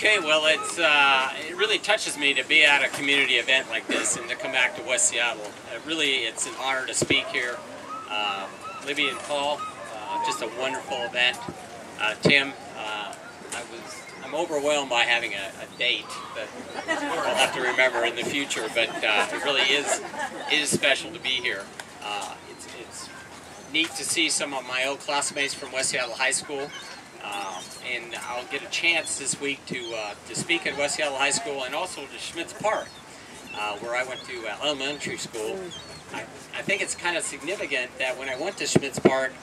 Okay, well, it really touches me to be at a community event like this and to come back to West Seattle. It's an honor to speak here. Libby and Paul, just a wonderful event. Tim, I'm overwhelmed by having a date that I'll have to remember in the future, but it really is special to be here. It's neat to see some of my old classmates from West Seattle High School. And I'll get a chance this week to speak at West Seattle High School and also to Schmitz Park, where I went to elementary school. I think it's kind of significant that when I went to Schmitz Park,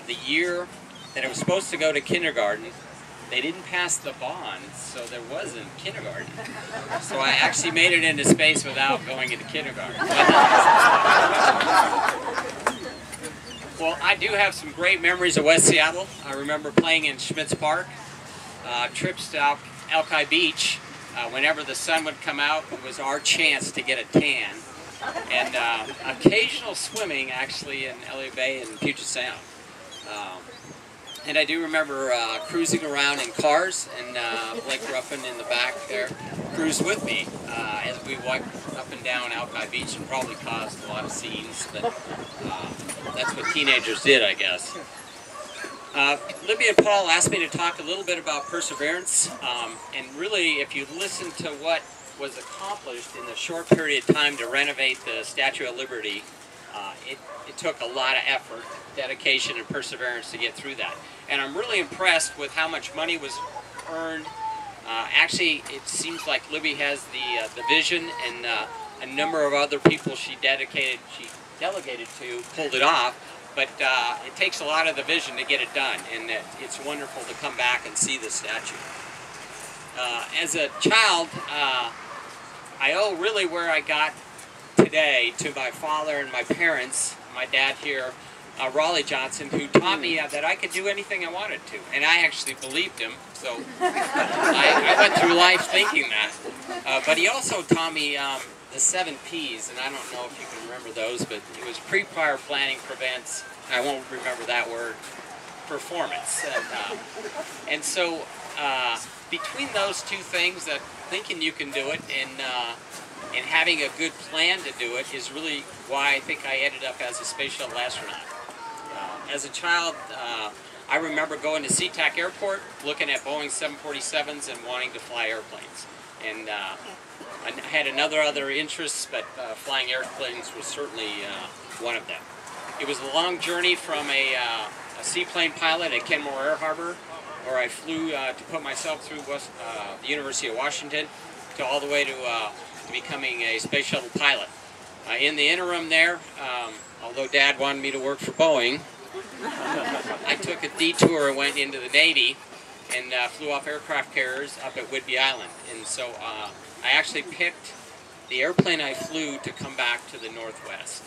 the year that I was supposed to go to kindergarten, they didn't pass the bond, so there wasn't kindergarten. So I actually made it into space without going into kindergarten. Well, I do have some great memories of West Seattle. I remember playing in Schmitz Park, trips to Alki Beach. Whenever the sun would come out, it was our chance to get a tan. And occasional swimming, actually, in LA Bay and Puget Sound. And I do remember cruising around in cars, and Blake Ruffin in the back there cruised with me as we walked up and down Alki Beach, and probably caused a lot of scenes, but that's what teenagers did, I guess. Libby and Paul asked me to talk a little bit about perseverance, and really, if you listen to what was accomplished in the short period of time to renovate the Statue of Liberty, it took a lot of effort, dedication, and perseverance to get through that. And I'm really impressed with how much money was earned. Actually, it seems like Libby has the vision, and a number of other people she delegated to pulled it off. But it takes a lot of the vision to get it done, and it's wonderful to come back and see the statue. As a child, I owe really where I got today to my father and my parents, my dad here, Gregory Johnson, who taught me that I could do anything I wanted to, and I actually believed him, so I went through life thinking that. But he also taught me the 7 Ps, and I don't know if you can remember those, but it was pre-prior planning prevents, I won't remember that word, performance. And so between those two things, that thinking you can do it and having a good plan to do it is really why I think I ended up as a space shuttle astronaut. As a child, I remember going to SeaTac Airport, looking at Boeing 747s and wanting to fly airplanes. And I had other interests, but flying airplanes was certainly one of them. It was a long journey from a seaplane pilot at Kenmore Air Harbor, where I flew to put myself through the University of Washington, to all the way to becoming a space shuttle pilot. In the interim there, although Dad wanted me to work for Boeing, I took a detour and went into the Navy and flew off aircraft carriers up at Whidbey Island. And so I actually picked the airplane I flew to come back to the Northwest.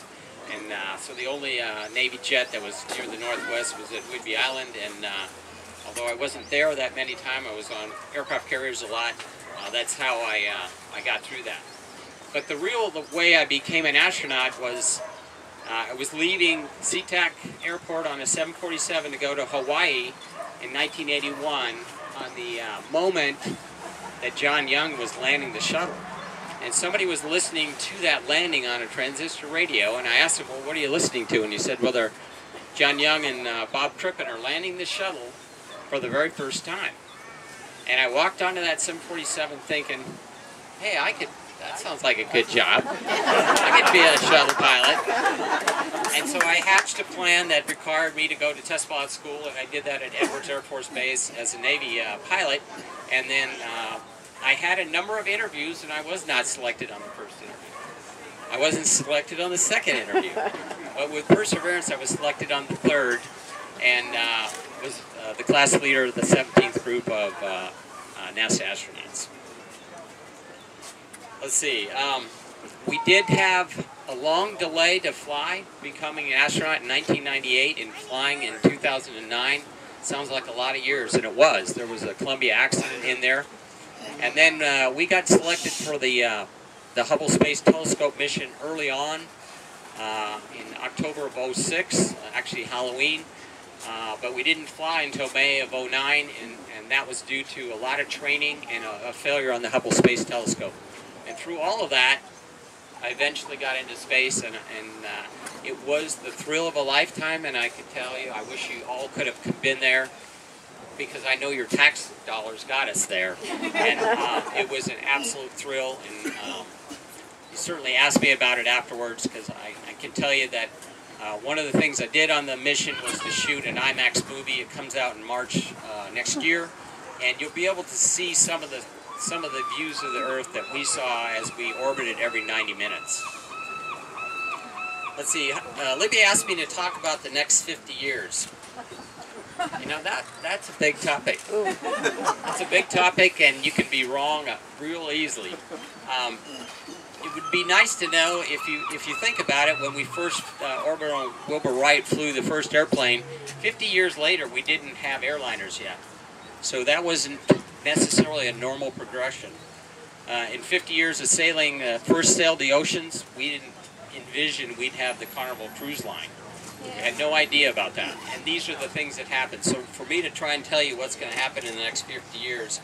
And so the only Navy jet that was near the Northwest was at Whidbey Island. And although I wasn't there that many times, I was on aircraft carriers a lot. That's how I got through that. But the way I became an astronaut was I was leaving SeaTac Airport on a 747 to go to Hawaii in 1981 on the moment that John Young was landing the shuttle. And somebody was listening to that landing on a transistor radio, and I asked him, well, what are you listening to? And he said, well, John Young and Bob Crippen are landing the shuttle for the very first time. And I walked onto that 747 thinking, hey, that sounds like a good job. I could be a shuttle pilot. And so I hatched a plan that required me to go to test pilot school, and I did that at Edwards Air Force Base as a Navy pilot. And then I had a number of interviews, and I was not selected on the first interview. I wasn't selected on the second interview. But with perseverance, I was selected on the third, and was the class leader of the 17th group of NASA astronauts. Let's see, we did have a long delay to fly, becoming an astronaut in 1998 and flying in 2009. Sounds like a lot of years, and it was. There was a Columbia accident in there. And then we got selected for the Hubble Space Telescope mission early on in October of '06, actually Halloween. but we didn't fly until May of '09, and that was due to a lot of training and a failure on the Hubble Space Telescope. And through all of that, I eventually got into space, and it was the thrill of a lifetime, and I can tell you, I wish you all could have been there, because I know your tax dollars got us there, and it was an absolute thrill, and you certainly asked me about it afterwards, because I can tell you that one of the things I did on the mission was to shoot an IMAX movie. It comes out in March next year, and you'll be able to see some of the views of the Earth that we saw as we orbited every 90 minutes. Let's see, Libby asked me to talk about the next 50 years. You know, that's a big topic. It's a big topic, and you can be wrong real easily. It would be nice to know, if you think about it, when we first, Orbital Wilbur Wright flew the first airplane, 50 years later we didn't have airliners yet. So that wasn't necessarily a normal progression. In 50 years of sailing, first sailed the oceans, we didn't envision we'd have the Carnival Cruise Line. We had no idea about that. And these are the things that happened. So for me to try and tell you what's going to happen in the next 50 years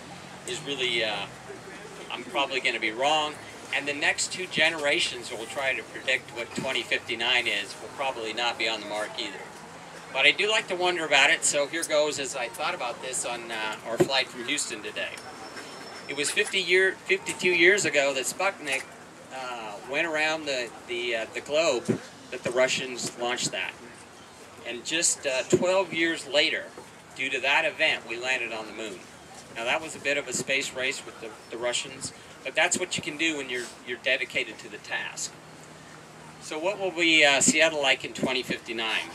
is really, I'm probably going to be wrong. And the next two generations will try to predict what 2059 is will probably not be on the mark either. But I do like to wonder about it, so here goes as I thought about this on our flight from Houston today. It was 52 years ago that Sputnik went around the globe that the Russians launched that. And just 12 years later, due to that event, we landed on the moon. Now that was a bit of a space race with the Russians, but that's what you can do when you're dedicated to the task. So what will be Seattle like in 2059?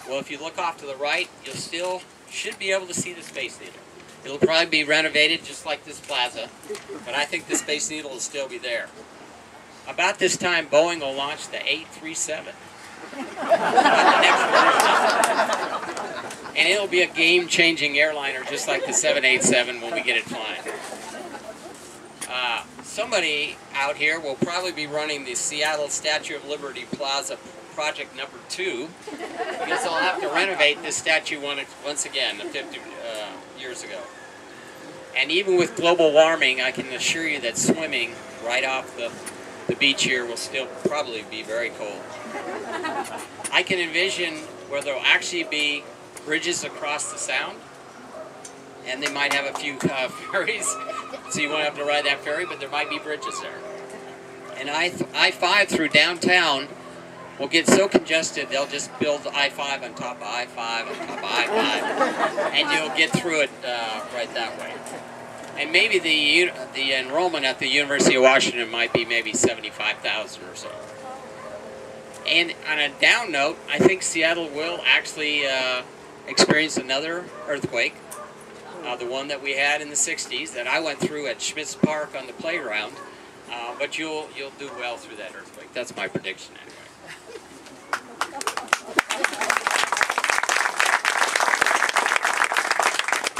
Well, if you look off to the right, you still should be able to see the Space Needle. It'll probably be renovated just like this Plaza, but I think the Space Needle will still be there. About this time, Boeing will launch the 837. The next version. And it'll be a game-changing airliner just like the 787 when we get it flying. Somebody out here will probably be running the Seattle Statue of Liberty Plaza project number 2, because they'll have to renovate this statue once again 50 years ago. And even with global warming, I can assure you that swimming right off the beach here will still probably be very cold. I can envision where there will actually be bridges across the Sound, and they might have a few ferries, so you won't have to ride that ferry, but there might be bridges there. And I-5 through downtown will get so congested they'll just build I-5 on top of I-5 on top of I-5, and you'll get through it right that way. And maybe the enrollment at the University of Washington might be maybe 75,000 or so. And on a down note, I think Seattle will actually experience another earthquake, the one that we had in the 60s that I went through at Schmitz Park on the playground. But you'll do well through that earthquake. That's my prediction anyway.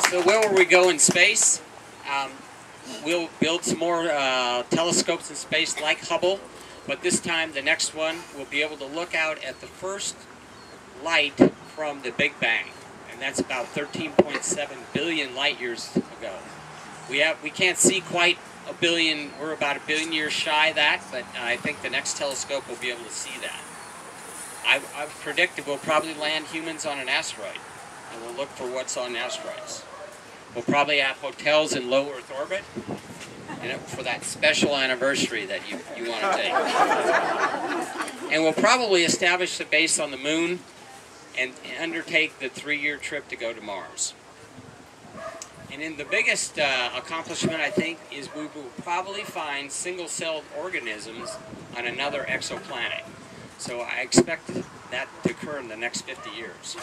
So where will we go in space? We'll build some more telescopes in space like Hubble, but this time the next one will be able to look out at the first light from the Big Bang, and that's about 13.7 billion light years ago. We can't see quite a billion, we're about a billion years shy of that, but I think the next telescope will be able to see that. I've predicted we'll probably land humans on an asteroid, and we'll look for what's on asteroids. We'll probably have hotels in low Earth orbit, and for that special anniversary that you want to take. And we'll probably establish a base on the moon and undertake the 3-year trip to go to Mars. And then the biggest accomplishment, I think, is we will probably find single-celled organisms on another exoplanet. So I expect that to occur in the next 50 years.